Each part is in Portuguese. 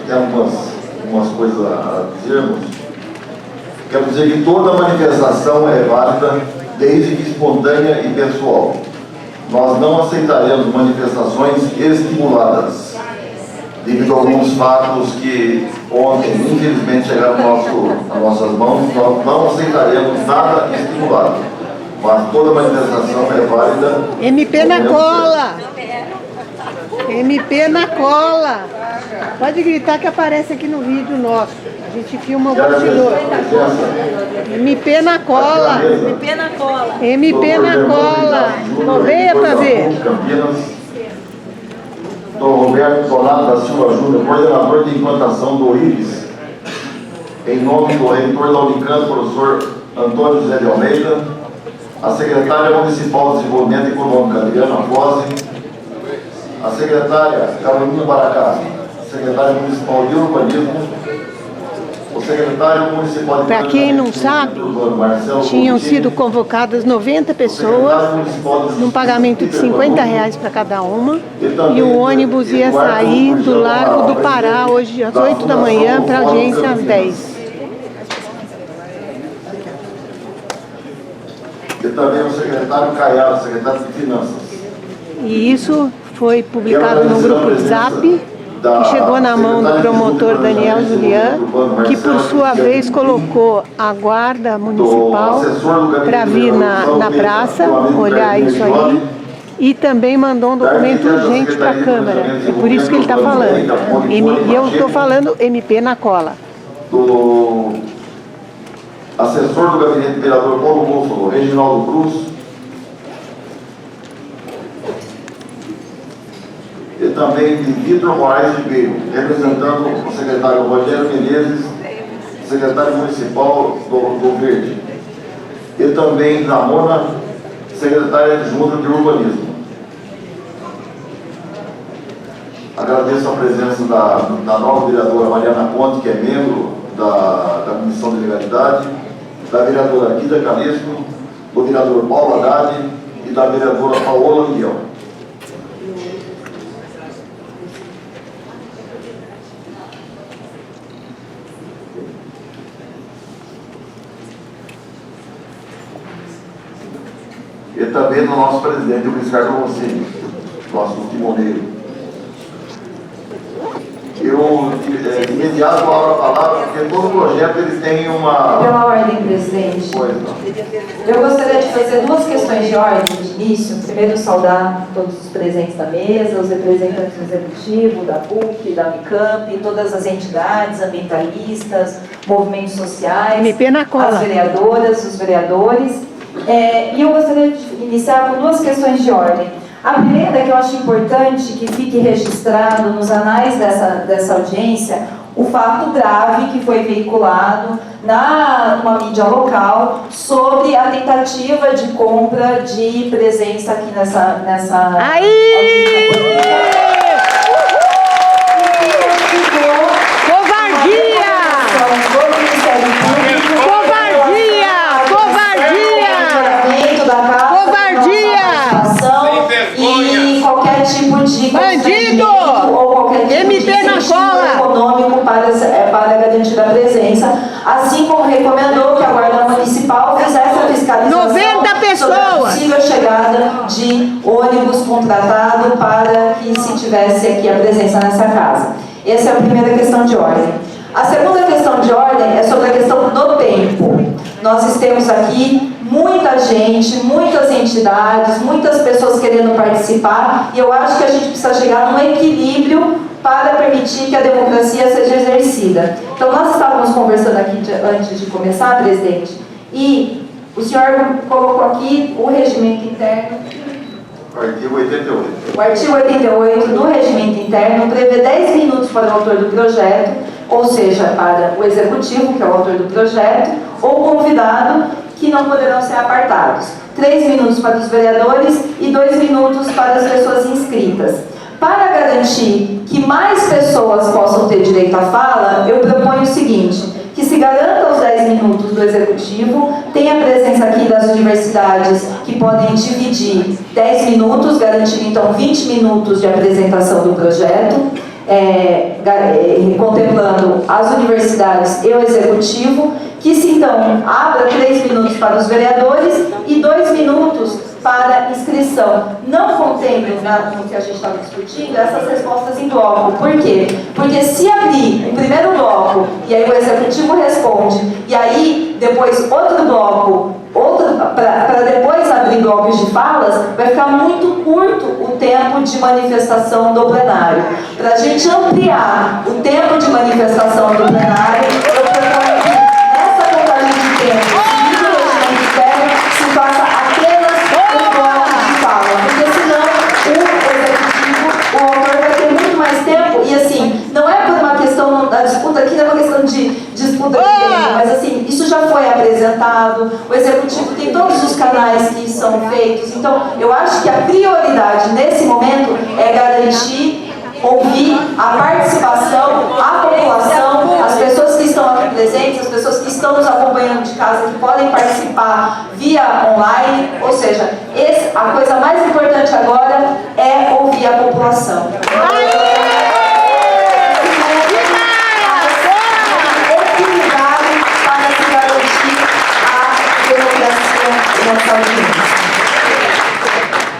tem algumas coisas a dizermos. Quero dizer que toda manifestação é válida, desde que espontânea e pessoal. Nós não aceitaremos manifestações estimuladas, devido a alguns fatos que ontem, infelizmente, chegaram às nossas mãos. Nós não aceitaremos nada estimulado, mas toda manifestação é válida. MP na cola! MP na cola! Pode gritar que aparece aqui no vídeo nosso. A gente filma o bastidor. MP na cola! MP na cola! MP na cola! Não venha pra ver! Dr. Roberto Donato da Silva Júnior, coordenador de implantação do IRIS, em nome do reitor da Unicamp, professor Antônio José de Almeida, a secretária municipal de Desenvolvimento Econômico, Adriana Fosse, a secretária Carolina Baracá, a secretária municipal de Urbanismo, o secretário municipal de... Para quem não sabe, tinham sido convocadas 90 pessoas, num pagamento de R$50 para cada uma, e o ônibus ia sair do Largo do Pará, hoje às 8 da manhã, para audiência às 10. E também o secretário Caiado, secretário de Finanças. E isso foi publicado no grupo Zap, que chegou na mão do promotor Daniel Julian, que por sua vez colocou a guarda municipal para vir na praça, olhar isso aí, e também mandou um documento urgente para a Câmara. É por isso que ele está falando. E eu estou falando MP na cola. Do assessor do gabinete do vereador Paulo Búfalo, Reginaldo Cruz, e também de Vitor Moraes Ribeiro, representando o secretário Rogério Menezes, secretário municipal do Verde, e também Ramona, secretária adjunta de Urbanismo. Agradeço a presença da nova vereadora Mariana Conte, que é membro da Comissão de Legalidade, da vereadora Guida Calixto, do vereador Paulo Haddad e da vereadora Paola Miguel. E também do nosso presidente, o Ricardo Rossini, nosso timoneiro. Eu, de imediato, abro a palavra, porque todo projeto ele tem uma... Pela ordem, presidente. Pois não. Eu gostaria de fazer duas questões de ordem de início. Primeiro, saudar todos os presentes da mesa, os representantes do Executivo, da PUC, da Unicamp, todas as entidades ambientalistas, movimentos sociais, MP na cola. as vereadoras, os vereadores. E eu gostaria de iniciar com duas questões de ordem. A primeira é que eu acho importante que fique registrado nos anais dessa audiência o fato grave que foi veiculado numa mídia local sobre a tentativa de compra de presença aqui nessa Aí! Covardia! Covardia! E qualquer tipo de bandido ou qualquer tipo MP de na cola econômico para garantir a presença, assim como recomendou que a Guarda Municipal fizesse a fiscalização 90 pessoas sobre a possível chegada de ônibus contratado para que se tivesse aqui a presença nessa casa. Essa é a primeira questão de ordem. A segunda questão de ordem é sobre a questão do tempo. Nós temos aqui muita gente, muitas entidades, muitas pessoas querendo participar, e eu acho que a gente precisa chegar num equilíbrio para permitir que a democracia seja exercida. Então, nós estávamos conversando aqui antes de começar, presidente, e o senhor colocou aqui o regimento interno. O artigo 88. O artigo 88 do regimento interno prevê 10 minutos para o autor do projeto, ou seja, para o executivo, que é o autor do projeto, ou convidado, que não poderão ser apartados. 3 minutos para os vereadores e 2 minutos para as pessoas inscritas. Para garantir que mais pessoas possam ter direito à fala, eu proponho o seguinte, que se garanta os 10 minutos do Executivo, tem a presença aqui das universidades que podem dividir 10 minutos, garantindo então 20 minutos de apresentação do projeto. contemplando as universidades e o executivo, que se então abra 3 minutos para os vereadores e 2 minutos para inscrição, não contendo no que a gente estava discutindo essas respostas em bloco. Por quê? Porque se abrir o primeiro bloco e aí o executivo responde, e aí depois outro bloco, para depois abrir blocos de falas, vai ficar muito curto o tempo de manifestação do plenário. Para a gente ampliar o tempo de manifestação do plenário, eu proponho que nessa contagem de tempo, seguindo o regimento interno, se faça apenas um bloco de fala, porque senão o executivo, o autor vai ter muito mais tempo, e assim, não é por uma questão da disputa aqui, não é uma questão de disputa de tempo, mas assim, isso já foi apresentado, o executivo tem todos os canais que são feitos, então eu acho que a prioridade nesse momento é garantir, ouvir a participação, a população, as pessoas que estão aqui presentes, as pessoas que estão nos acompanhando de casa, que podem participar via online, ou seja, a coisa mais importante agora é ouvir a população.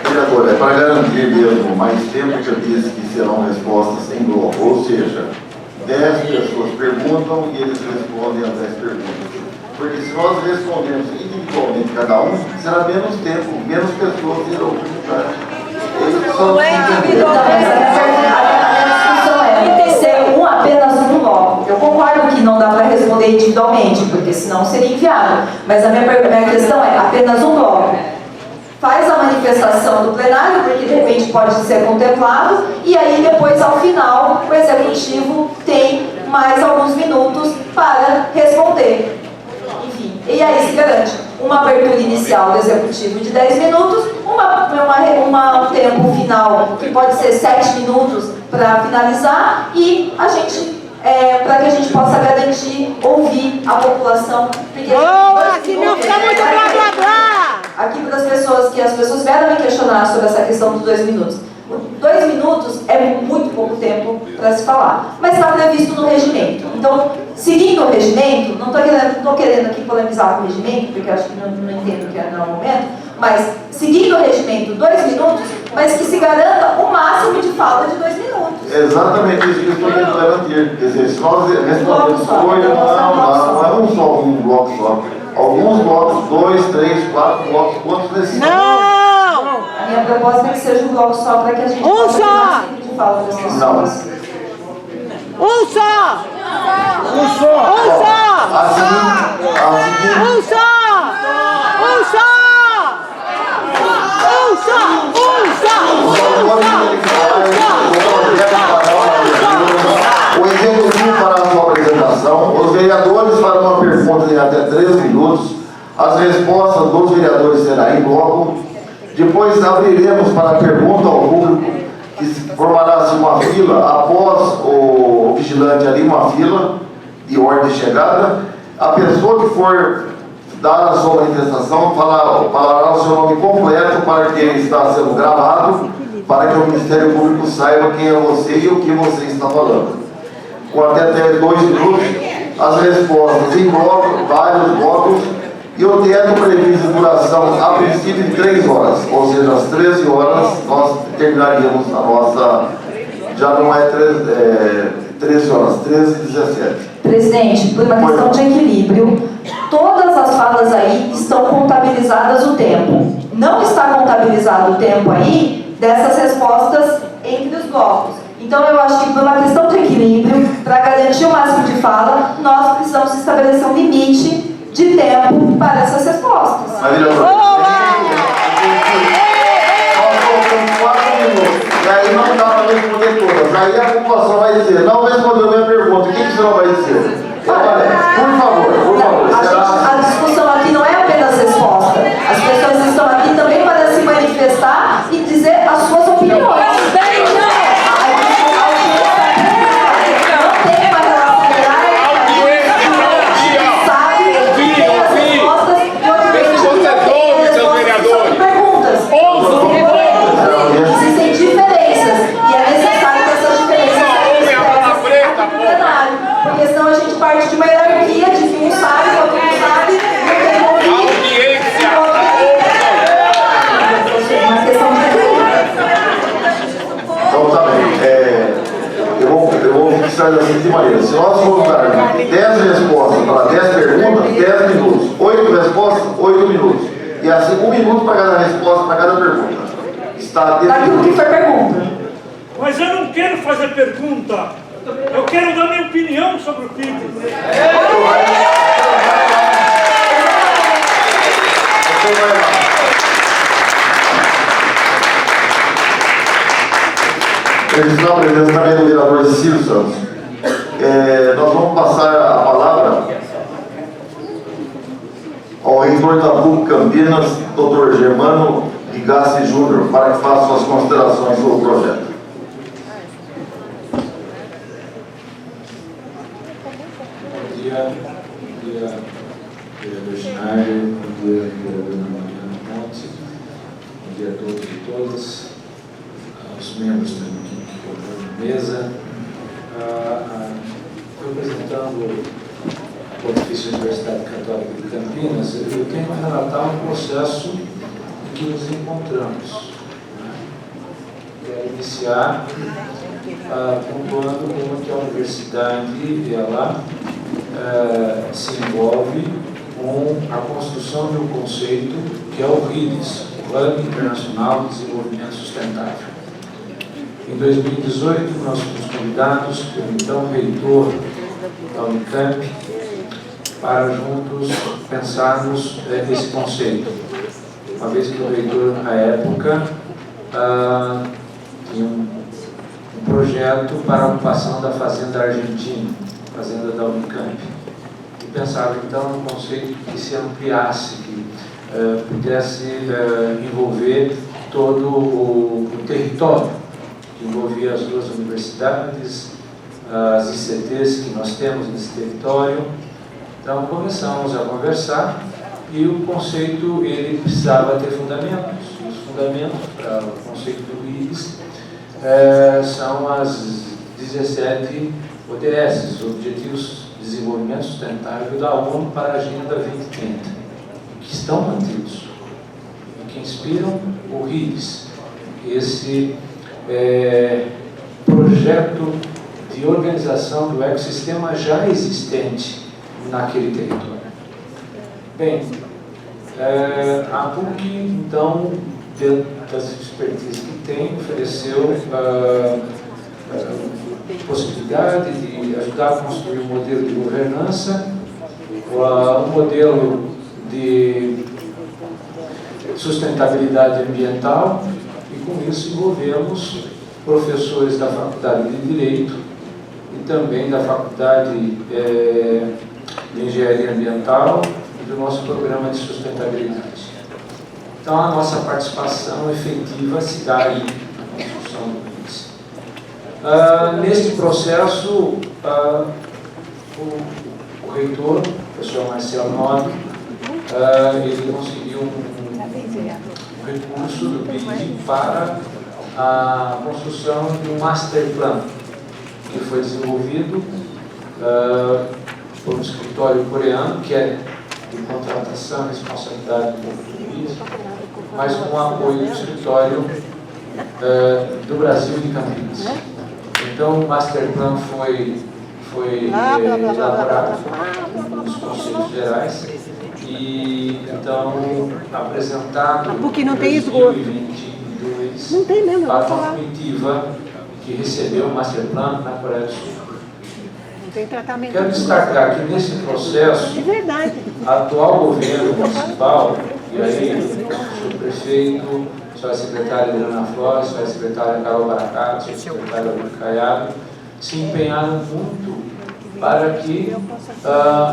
Vereador, é para garantir mesmo mais tempo que eu disse que serão respostas em bloco, ou seja, 10 pessoas perguntam e eles respondem as 10 perguntas. Porque se nós respondemos individualmente cada um, será menos tempo, menos pessoas irão perguntar. Não é individualmente, a discussão é ser apenas um bloco. Eu concordo que não dá para responder individualmente, porque senão seria inviável. Mas a minha questão é apenas um bloco. Faz a manifestação do plenário, porque de repente pode ser contemplado, e aí depois, ao final, o executivo tem mais alguns minutos para responder. Enfim, e aí se garante uma abertura inicial do executivo de 10 minutos, um tempo final que pode ser 7 minutos para finalizar, e a gente, para que a gente possa garantir, ouvir a população. Boa, que não fica muito blá blá blá! Aqui para as pessoas vieram me questionar sobre essa questão dos 2 minutos. 2 minutos é muito pouco tempo para se falar, mas está previsto no regimento. Então, seguindo o regimento, não estou querendo aqui polemizar com o regimento, porque acho que não entendo que não é o momento, mas seguindo o regimento, 2 minutos, mas que se garanta o máximo de fala de 2 minutos. Exatamente isso que eu estou tentando garantir. Quer dizer, se nós respondemos não é um bloco só. Alguns blocos, 2, 3, 4 blocos, quantos necessitam? Não! A minha proposta é que seja um bloco só para que a gente possa ter mais tempo de fala das pessoas. Não. Um só! Um só! Um só! Um só! Um só! Um só! O executivo fará a sua apresentação, os vereadores farão uma pergunta de até 3 minutos, as respostas dos vereadores serão em bloco, depois abriremos para a pergunta ao público, que formará-se uma fila, após o vigilante ali, uma fila de ordem de chegada, a pessoa que for dar a sua manifestação falará o seu nome completo para que está sendo gravado, para que o Ministério Público saiba quem é você e o que você está falando. Com até 2 minutos, as respostas em bloco, vários blocos, e o teto previsto de duração a princípio de 3 horas, ou seja, às 13 horas nós terminaríamos a nossa, já não é 13 horas, 13 e 17. Presidente, por uma questão de equilíbrio, todas as falas aí estão contabilizadas o tempo. Não está contabilizado o tempo aí dessas respostas entre os blocos. Então eu acho que por uma questão de equilíbrio, para garantir o máximo de fala, nós precisamos estabelecer um limite de tempo para essas respostas. E aí não dá para responder todas. Aí a população vai dizer, não respondeu a minha pergunta, o que você não vai dizer? Por favor. A discussão aqui não é apenas resposta. As pessoas estão aqui também para se manifestar e dizer as suas opiniões. Existem diferenças e é necessário que essas diferenças sejam porque senão a gente parte de uma hierarquia de que um sabe, o outro não sabe, não tem ouvido. Uma questão de Então tá bem. Eu vou fixar da seguinte maneira. Se nós formos dar 10 respostas para 10 perguntas, 10 minutos. 8 respostas, 8 minutos. E assim, 1 minuto para cada resposta, para cada pergunta. Está daquilo que foi pergunta. Mas eu não quero fazer pergunta. Eu quero dar minha opinião sobre o PIB. Registrar a presença também do vereador Ciro Santos. Nós vamos passar a palavra ao reitor da PUC Campinas, Dr. Germano Rigassi Júnior, para que faça suas considerações sobre o projeto. Bom dia, vereador Schneider, bom dia, vereadora Mariana Ponte, bom dia a todos e todas, aos membros também que compõem a mesa. Representando a Pontifícia Universidade Católica de Campinas, eu tenho que relatar um processo em que nos encontramos. Quero iniciar pontuando como que a universidade ela se envolve com a construção de um conceito que é o RIDES, o Hub Internacional de Desenvolvimento Sustentável. Em 2018, nós fomos convidados pelo então reitor da Unicamp para juntos pensarmos esse conceito, uma vez que o reitor, à época, tinha um projeto para a ocupação da Fazenda Argentina, Fazenda da Unicamp, e pensava então num conceito que se ampliasse, que pudesse envolver todo o território, que envolvia as duas universidades, as ICTs que nós temos nesse território. Então começamos a conversar e o conceito ele precisava ter fundamentos. E os fundamentos para o conceito do RIDES são as 17 ODS, Objetivos de Desenvolvimento Sustentável da ONU para a Agenda 2030, que estão mantidos e que inspiram o RIDES, esse projeto de organização do ecossistema já existente naquele território. Bem, a PUC, então, dentro das expertises que tem, ofereceu possibilidade de ajudar a construir um modelo de governança, um modelo de sustentabilidade ambiental, e com isso envolvemos professores da Faculdade de Direito e também da Faculdade de Engenharia Ambiental e do nosso programa de sustentabilidade. Então, a nossa participação efetiva se dá aí na construção do PIS. Neste processo, o reitor, o professor Marcelo Nobre, ele conseguiu um recurso do PIB para a construção de um master plan, que foi desenvolvido por um escritório coreano, que é de contratação e responsabilidade do PIB, mas com o apoio do escritório do Brasil de Campinas. Então, o master plan foi elaborado nos conceitos gerais e então apresentado A PUC não tem esgoto. em 2022 Não tem mesmo, para uma comitiva que recebeu o master plan na Coreia do Sul. Não tem tratamento. Quero destacar que nesse processo, De verdade. o atual governo municipal, e aí o prefeito, sua secretária Helena Flores, sua secretária Carol Baracato, sua secretária Luiz Caiado, se empenharam muito para que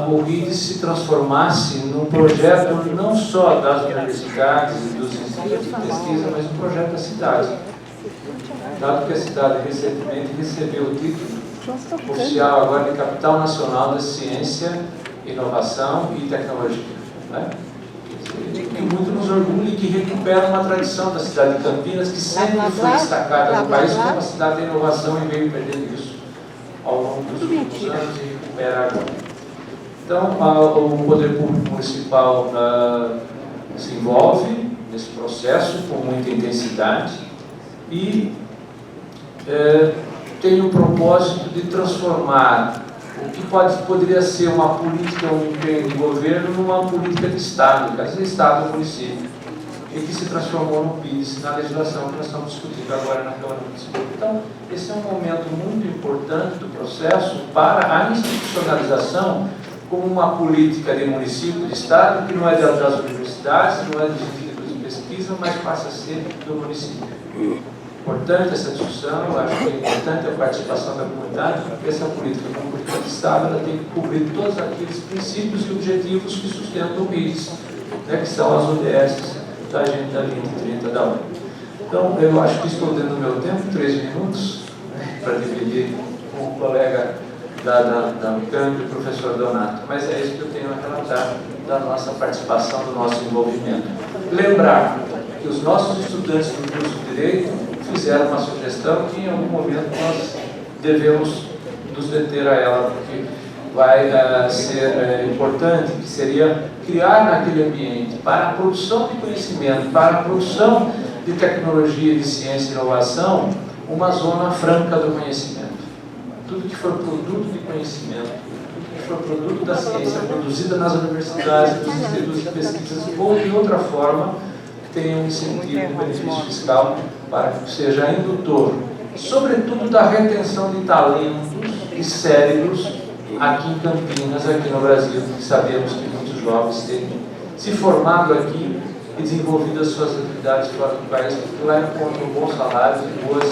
o RIDES se transformasse num projeto não só das universidades e dos institutos de pesquisa, mas um projeto da cidade. Dado que a cidade recentemente recebeu o título oficial agora de Capital Nacional da Ciência, Inovação e Tecnologia, né? Que muito nos orgulha e que recupera uma tradição da cidade de Campinas, que sempre foi destacada no país como uma cidade de inovação e veio perdendo isso ao longo dos últimos anos e opera agora. Então, o poder público municipal se envolve nesse processo com muita intensidade e tem o propósito de transformar o que poderia ser uma política de governo numa política de Estado, quer dizer, Estado ou município, e que se transformou no PIS, na legislação que nós estamos discutindo agora na Câmara Municipal. Então, esse é um momento muito importante do processo para a institucionalização como uma política de município, de Estado, que não é das universidades, não é dos institutos de pesquisa, mas passa a ser do município. Importante essa discussão, eu acho que é importante a participação da comunidade, porque essa política, como política de Estado, ela tem que cobrir todos aqueles princípios e objetivos que sustentam o PIS, né, que são as ODS da Agenda 2030 da ONU. Então, eu acho que estou dando o meu tempo, 3 minutos, né, para dividir com o colega da Unicamp, o professor Donato, mas é isso que eu tenho a relatar da nossa participação, do nosso envolvimento. Lembrar que os nossos estudantes do curso de Direito fizeram uma sugestão que em algum momento nós devemos nos deter a ela, porque vai ser importante, que seria criar naquele ambiente para a produção de conhecimento, para a produção de tecnologia, de ciência e inovação, uma zona franca do conhecimento. Tudo que for produto de conhecimento, tudo que for produto da ciência produzida nas universidades, nos institutos de pesquisas ou de outra forma, tenha um incentivo, um benefício fiscal para que seja indutor, sobretudo da retenção de talentos e cérebros aqui em Campinas, aqui no Brasil, que sabemos que muitos jovens têm se formado aqui e desenvolvido as suas atividades fora do país, porque lá encontram bons salários e boas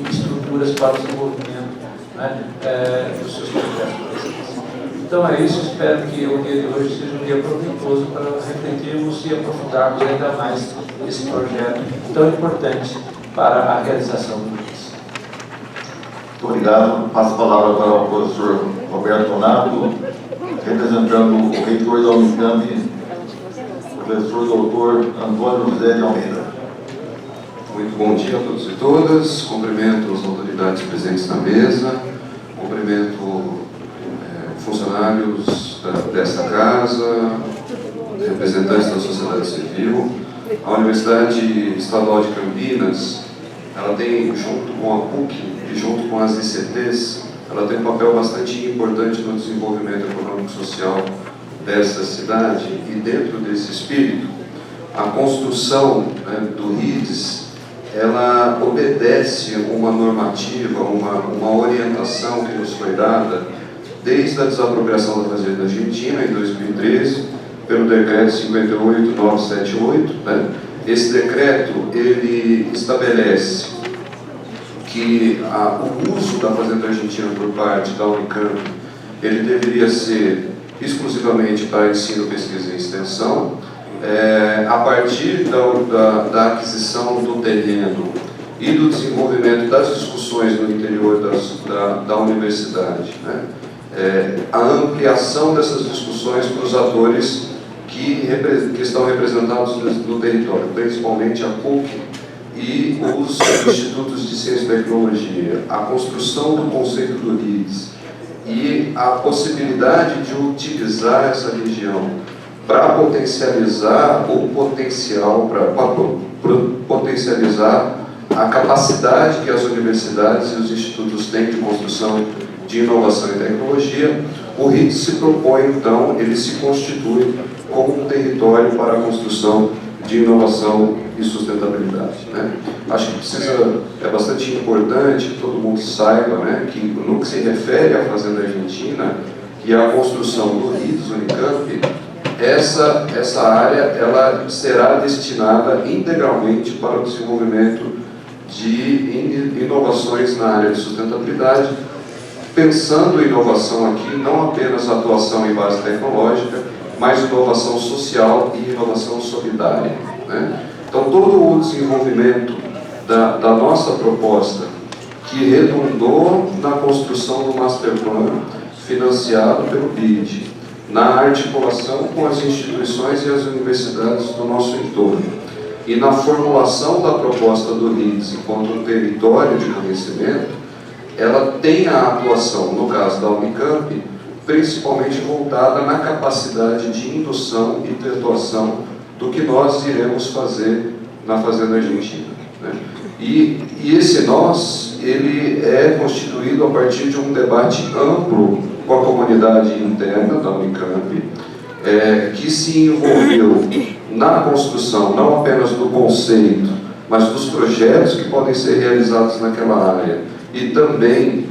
estruturas para o desenvolvimento, né, dos seus projetos. Então é isso, espero que o dia de hoje seja um dia proveitoso para refletirmos e aprofundarmos ainda mais esse projeto tão importante para a realização do PIS. Muito obrigado. Passo a palavra agora ao professor Roberto Donato, representando o reitor da Unicamp, professor doutor Antônio José de Almeida. Muito bom dia a todos e todas. Cumprimento as autoridades presentes na mesa, cumprimento funcionários desta casa, representantes da sociedade civil. A Universidade Estadual de Campinas, ela tem, junto com a PUC e junto com as ICTs, ela tem um papel bastante importante no desenvolvimento econômico e social desta cidade, e dentro desse espírito, a construção, né, do RIDES, ela obedece uma normativa, uma orientação que nos foi dada desde a desapropriação da Fazenda Argentina, em 2013, pelo decreto 58978, né? Esse decreto, ele estabelece que o uso da Fazenda Argentina por parte da Unicamp, ele deveria ser exclusivamente para ensino, pesquisa e extensão, a partir da aquisição do terreno e do desenvolvimento das discussões no interior da universidade, né? A ampliação dessas discussões para os atores que estão representados no território, principalmente a PUC e os institutos de ciência e tecnologia, a construção do conceito do RIDES e a possibilidade de utilizar essa região para potencializar o potencial, para potencializar a capacidade que as universidades e os institutos têm de construção de inovação e tecnologia. O RIDES se propõe, então, ele se constitui como um território para a construção de inovação e sustentabilidade, né? Acho que é bastante importante que todo mundo saiba, né, que no que se refere à Fazenda Argentina e à construção do RIDES Unicamp, essa área ela será destinada integralmente para o desenvolvimento de inovações na área de sustentabilidade, pensando em inovação aqui, não apenas atuação em base tecnológica, mas inovação social e inovação solidária, né? Então, todo o desenvolvimento da nossa proposta, que redundou na construção do Masterplan, financiado pelo BID, na articulação com as instituições e as universidades do nosso entorno, e na formulação da proposta do RIDES enquanto um território de conhecimento, ela tem a atuação, no caso da Unicamp, principalmente voltada na capacidade de indução e de atuação do que nós iremos fazer na Fazenda Argentina, né? E esse nós, ele é constituído a partir de um debate amplo com a comunidade interna da Unicamp, que se envolveu na construção, não apenas do conceito, mas dos projetos que podem ser realizados naquela área, e também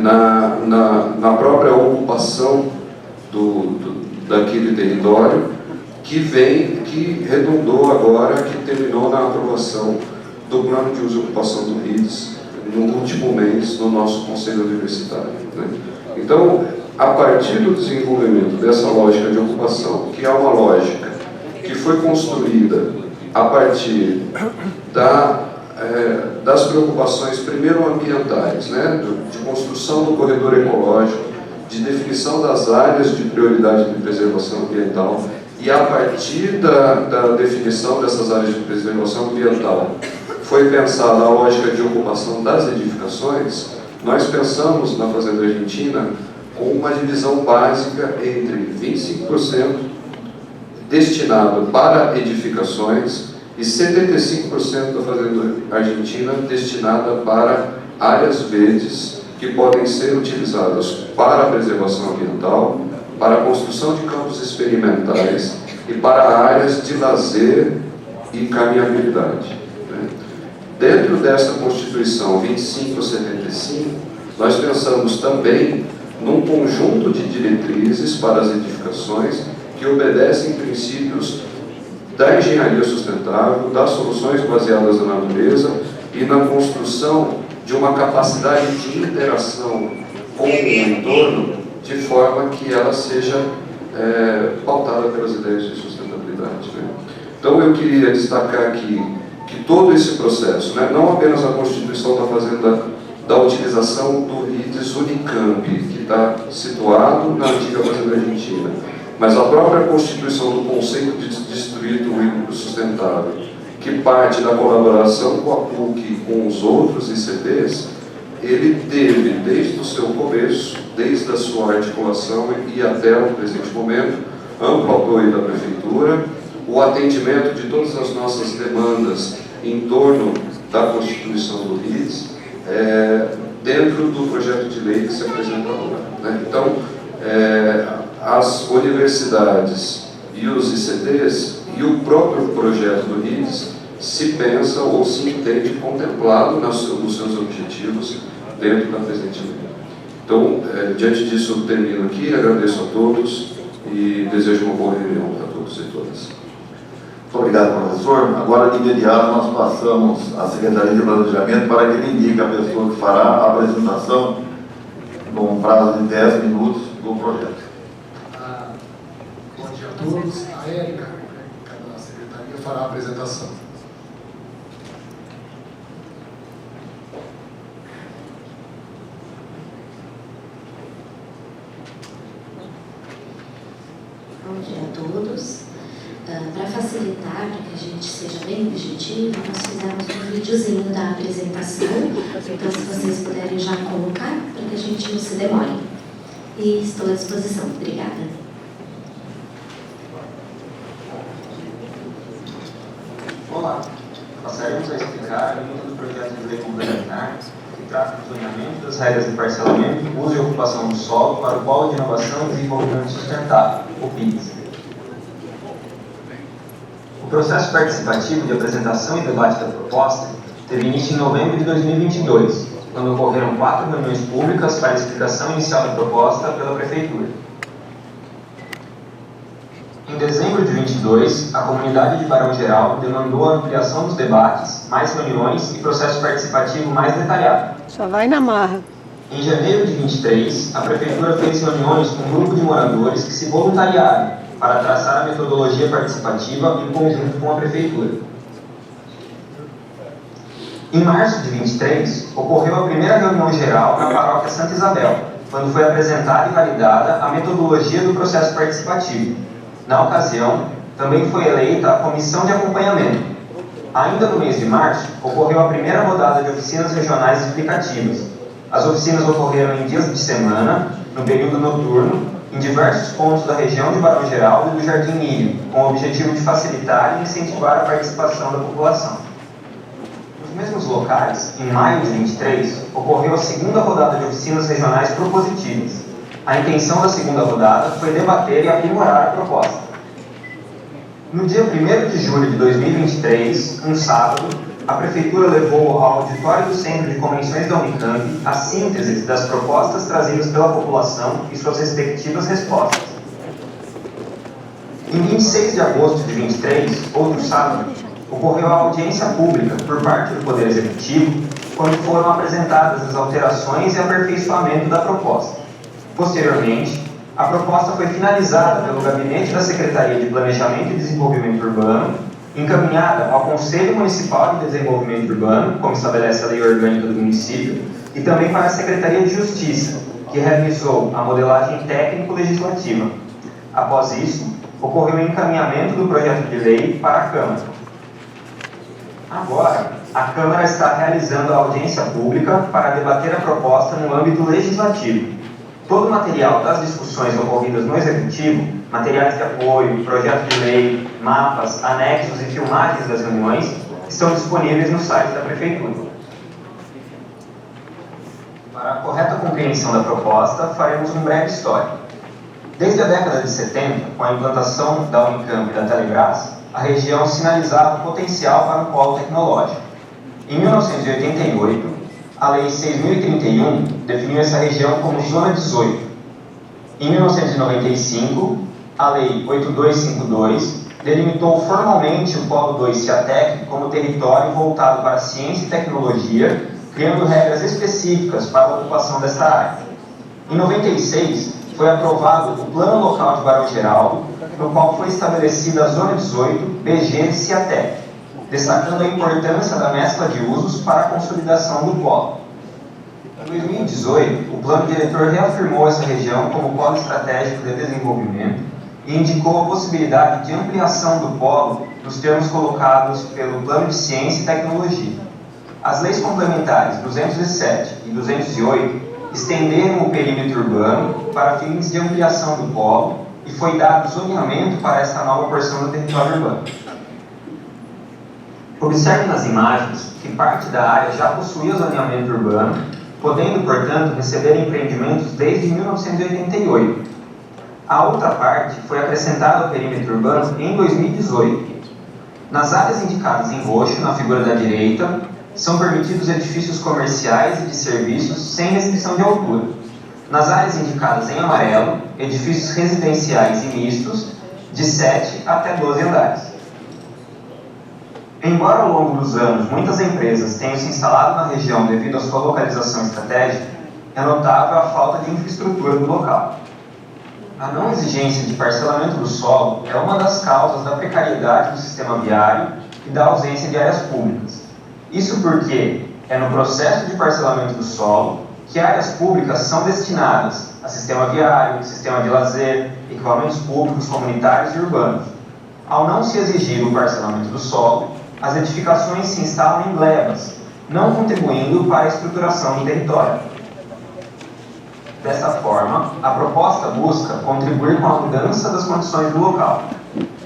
na própria ocupação daquele território, que redundou agora, que terminou na aprovação do plano de uso e ocupação do RIDS no último mês no nosso Conselho Universitário, né? Então, a partir do desenvolvimento dessa lógica de ocupação, que é uma lógica que foi construída a partir das preocupações, primeiro ambientais, né, de construção do corredor ecológico, de definição das áreas de prioridade de preservação ambiental, e a partir da definição dessas áreas de preservação ambiental, foi pensada a lógica de ocupação das edificações. Nós pensamos na Fazenda Argentina com uma divisão básica entre 25% destinado para edificações e 75% da Fazenda Argentina destinada para áreas verdes que podem ser utilizadas para a preservação ambiental, para a construção de campos experimentais e para áreas de lazer e caminhabilidade, né? Dentro dessa Constituição 2575, nós pensamos também num conjunto de diretrizes para as edificações que obedecem princípios da engenharia sustentável, das soluções baseadas na natureza e na construção de uma capacidade de interação com o entorno, de forma que ela seja pautada pelas ideias de sustentabilidade, né? Então eu queria destacar aqui que todo esse processo, né, não apenas a constituição da Fazenda, da utilização do RIDS Unicamp, que está situado na antiga Fazenda Argentina, mas a própria constituição do conceito de distrito hídrico sustentável, que parte da colaboração com a PUC e com os outros ICTs, ele teve, desde o seu começo, desde a sua articulação e até o presente momento, amplo apoio da Prefeitura, o atendimento de todas as nossas demandas em torno da constituição do RIDS, dentro do projeto de lei que se apresenta agora, né? Então, as universidades e os ICTs e o próprio projeto do RIDS se pensa ou se entende contemplado nos seus objetivos dentro da presente lei. Então, diante disso, eu termino aqui, agradeço a todos e desejo uma boa reunião para todos e todas. Muito obrigado, professor. Agora, de imediato, nós passamos à Secretaria de Planejamento para que ele indique a pessoa que fará a apresentação num prazo de 10 minutos do projeto. Bom dia a todos. A Érica, da Secretaria, fará a apresentação. Bom dia a todos. Para facilitar, para que a gente seja bem objetivo, nós fizemos um videozinho da apresentação, então se vocês puderem já colocar, para que a gente não se demore. E estou à disposição. Obrigada. Olá, passaremos a explicar a linha do projeto de lei complementar que trata do zoneamento das regras de parcelamento, uso e ocupação do solo para o Polo de Inovação e Desenvolvimento Sustentável, o PIDS. O processo participativo de apresentação e debate da proposta teve início em novembro de 2022, quando ocorreram 4 reuniões públicas para a explicação inicial da proposta pela Prefeitura. Em dezembro de 2022, a comunidade de Barão Geraldo demandou a ampliação dos debates, mais reuniões e processo participativo mais detalhado. Só vai na marra. Em janeiro de 2023, a Prefeitura fez reuniões com um grupo de moradores que se voluntariaram para traçar a metodologia participativa em conjunto com a Prefeitura. Em março de 2023, ocorreu a primeira reunião geral na paróquia Santa Isabel, quando foi apresentada e validada a metodologia do processo participativo. Na ocasião, também foi eleita a comissão de acompanhamento. Ainda no mês de março, ocorreu a primeira rodada de oficinas regionais explicativas, As oficinas ocorreram em dias de semana, no período noturno, em diversos pontos da região de Barão Geraldo e do Jardim Milho, com o objetivo de facilitar e incentivar a participação da população. Nos mesmos locais, em maio de 23, ocorreu a segunda rodada de oficinas regionais propositivas. A intenção da segunda rodada foi debater e aprimorar a proposta. No dia 1º de julho de 2023, um sábado, a Prefeitura levou ao auditório do Centro de Convenções da Unicamp a síntese das propostas trazidas pela população e suas respectivas respostas. Em 26 de agosto de 23, outro sábado, ocorreu a audiência pública por parte do Poder Executivo, quando foram apresentadas as alterações e aperfeiçoamento da proposta. Posteriormente, a proposta foi finalizada pelo Gabinete da Secretaria de Planejamento e Desenvolvimento Urbano, encaminhada ao Conselho Municipal de Desenvolvimento Urbano, como estabelece a Lei Orgânica do município, e também para a Secretaria de Justiça, que realizou a modelagem técnico-legislativa. Após isso, ocorreu o encaminhamento do projeto de lei para a Câmara. Agora, a Câmara está realizando a audiência pública para debater a proposta no âmbito legislativo. Todo o material das discussões ocorridas no Executivo, materiais de apoio, projeto de lei, mapas, anexos e filmagens das reuniões, estão disponíveis no site da Prefeitura. Para a correta compreensão da proposta, faremos um breve histórico. Desde a década de 70, com a implantação da Unicamp e da Telebrás, a região sinalizava o potencial para um polo tecnológico. Em 1988, a Lei 6.031 definiu essa região como Zona 18. Em 1995, a Lei 8252 delimitou formalmente o Polo 2 Ciatec como território voltado para ciência e tecnologia, criando regras específicas para a ocupação desta área. Em 96, foi aprovado o Plano Local de Barão Geraldo, no qual foi estabelecida a Zona 18 BG de Ciatec, destacando a importância da mescla de usos para a consolidação do polo. Em 2018, o Plano Diretor reafirmou essa região como polo estratégico de desenvolvimento e indicou a possibilidade de ampliação do polo nos termos colocados pelo Plano de Ciência e Tecnologia. As leis complementares 207 e 208 estenderam o perímetro urbano para fins de ampliação do polo e foi dado zoneamento para esta nova porção do território urbano. Observe nas imagens que parte da área já possuía zoneamento urbano, podendo, portanto, receber empreendimentos desde 1988. A outra parte foi acrescentada ao perímetro urbano em 2018. Nas áreas indicadas em roxo, na figura da direita, são permitidos edifícios comerciais e de serviços sem restrição de altura. Nas áreas indicadas em amarelo, edifícios residenciais e mistos de 7 até 12 andares. Embora ao longo dos anos muitas empresas tenham se instalado na região devido à sua localização estratégica, é notável a falta de infraestrutura do local. A não exigência de parcelamento do solo é uma das causas da precariedade do sistema viário e da ausência de áreas públicas. Isso porque é no processo de parcelamento do solo que áreas públicas são destinadas a sistema viário, sistema de lazer, equipamentos públicos, comunitários e urbanos. Ao não se exigir o parcelamento do solo, as edificações se instalam em glebas, não contribuindo para a estruturação do território. Dessa forma, a proposta busca contribuir com a mudança das condições do local.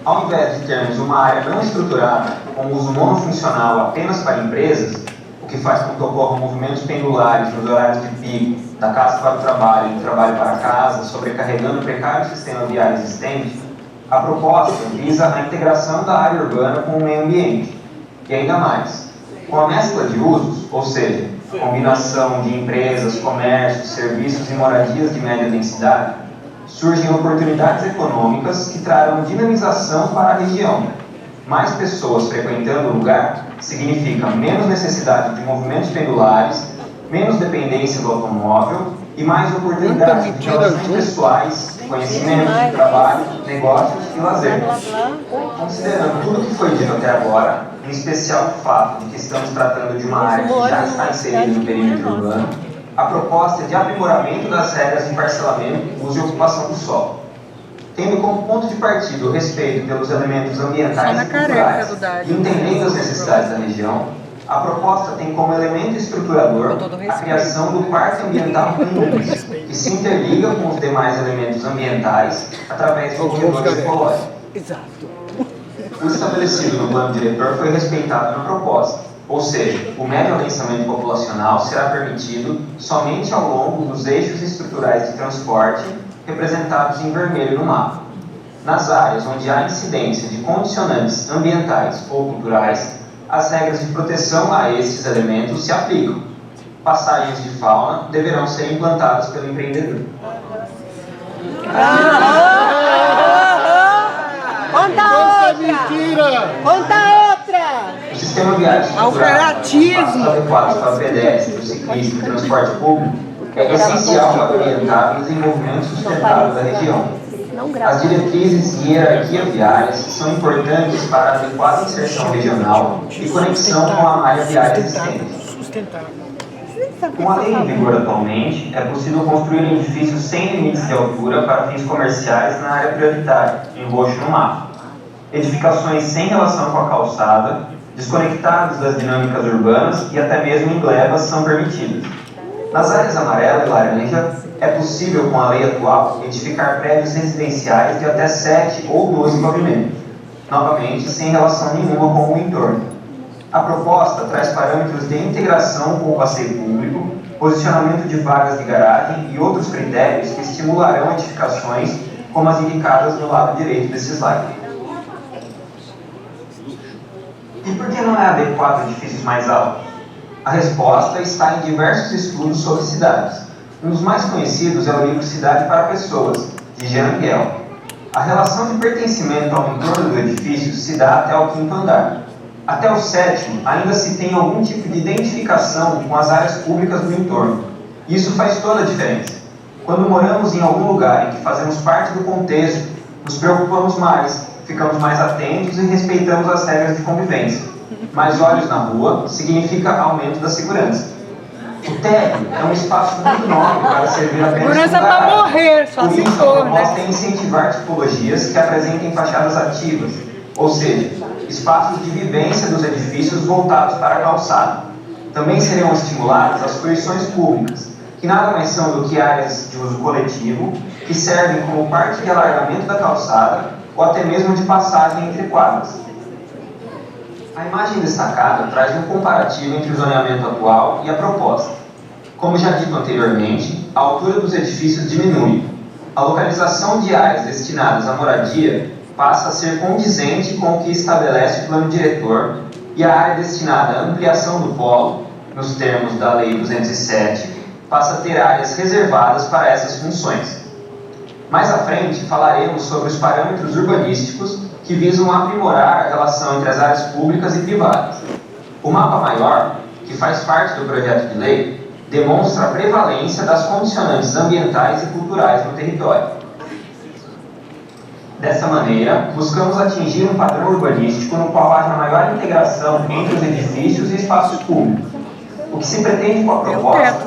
Ao invés de termos uma área não estruturada, com uso monofuncional apenas para empresas, o que faz com que ocorram movimentos pendulares nos horários de pico, da casa para o trabalho e do trabalho para casa, sobrecarregando o precário sistema viário existente, a proposta visa a integração da área urbana com o meio ambiente. E ainda mais, com a mescla de usos, ou seja, a combinação de empresas, comércios, serviços e moradias de média densidade, surgem oportunidades econômicas que trarão dinamização para a região. Mais pessoas frequentando o lugar significa menos necessidade de movimentos pendulares, menos dependência do automóvel e mais oportunidades de relações pessoais, conhecimento, trabalho, negócios e lazer. Considerando tudo o que foi dito até agora, em especial o fato de que estamos tratando de uma área que já está inserida no perímetro urbano, a proposta é de aprimoramento das regras de parcelamento, uso e ocupação do solo. Tendo como ponto de partida o respeito pelos elementos ambientais e culturais e entendendo as necessidades da região, A proposta tem como elemento estruturador a criação do Parque Ambiental Umbres, que se interliga com os demais elementos ambientais através do corredor ecológico. O estabelecido no plano diretor foi respeitado na proposta, ou seja, o médio adensamento populacional será permitido somente ao longo dos eixos estruturais de transporte representados em vermelho no mapa. Nas áreas onde há incidência de condicionantes ambientais ou culturais, as regras de proteção a esses elementos se aplicam. Passagens de fauna deverão ser implantadas pelo empreendedor. Conta outra! Conta outra! O sistema viário estruturado adequado para pedestres, ciclistas e transporte público é essencial para orientar o desenvolvimento sustentável da região. As diretrizes e hierarquia viárias são importantes para a adequada inserção regional e conexão com a malha viária existente. Com a lei em vigor atualmente, é possível construir edifícios sem limites de altura para fins comerciais na área prioritária, em roxo no mapa. Edificações sem relação com a calçada, desconectadas das dinâmicas urbanas e até mesmo em glebas são permitidas. Nas áreas amarela e laranja, é possível, com a lei atual, edificar prédios residenciais de até 7 ou 12 pavimentos, novamente sem relação nenhuma com o entorno. A proposta traz parâmetros de integração com o passeio público, posicionamento de vagas de garagem e outros critérios que estimularão edificações como as indicadas no lado direito desse slide. E por que não é adequado edifícios mais altos? A resposta está em diversos estudos sobre cidades. Um dos mais conhecidos é o livro Cidade para Pessoas, de Jean Guel. A relação de pertencimento ao entorno do edifício se dá até o 5º andar. Até o 7º, ainda se tem algum tipo de identificação com as áreas públicas do entorno. Isso faz toda a diferença. Quando moramos em algum lugar em que fazemos parte do contexto, nos preocupamos mais, ficamos mais atentos e respeitamos as regras de convivência. Mais olhos na rua significa aumento da segurança. O térreo é um espaço muito nobre para servir apenas segurança para morrer, só se for, né? A proposta é incentivar tipologias que apresentem fachadas ativas, ou seja, espaços de vivência dos edifícios voltados para a calçada. Também serão estimuladas as fruições públicas, que nada mais são do que áreas de uso coletivo, que servem como parte de alargamento da calçada ou até mesmo de passagem entre quadras. A imagem destacada traz um comparativo entre o zoneamento atual e a proposta. Como já dito anteriormente, a altura dos edifícios diminui. A localização de áreas destinadas à moradia passa a ser condizente com o que estabelece o plano diretor e a área destinada à ampliação do polo, nos termos da Lei 207, passa a ter áreas reservadas para essas funções. Mais à frente, falaremos sobre os parâmetros urbanísticos que visam aprimorar a relação entre as áreas públicas e privadas. O mapa maior, que faz parte do projeto de lei, demonstra a prevalência das condicionantes ambientais e culturais no território. Dessa maneira, buscamos atingir um padrão urbanístico no qual haja maior integração entre os edifícios e espaços públicos. O que se pretende com a proposta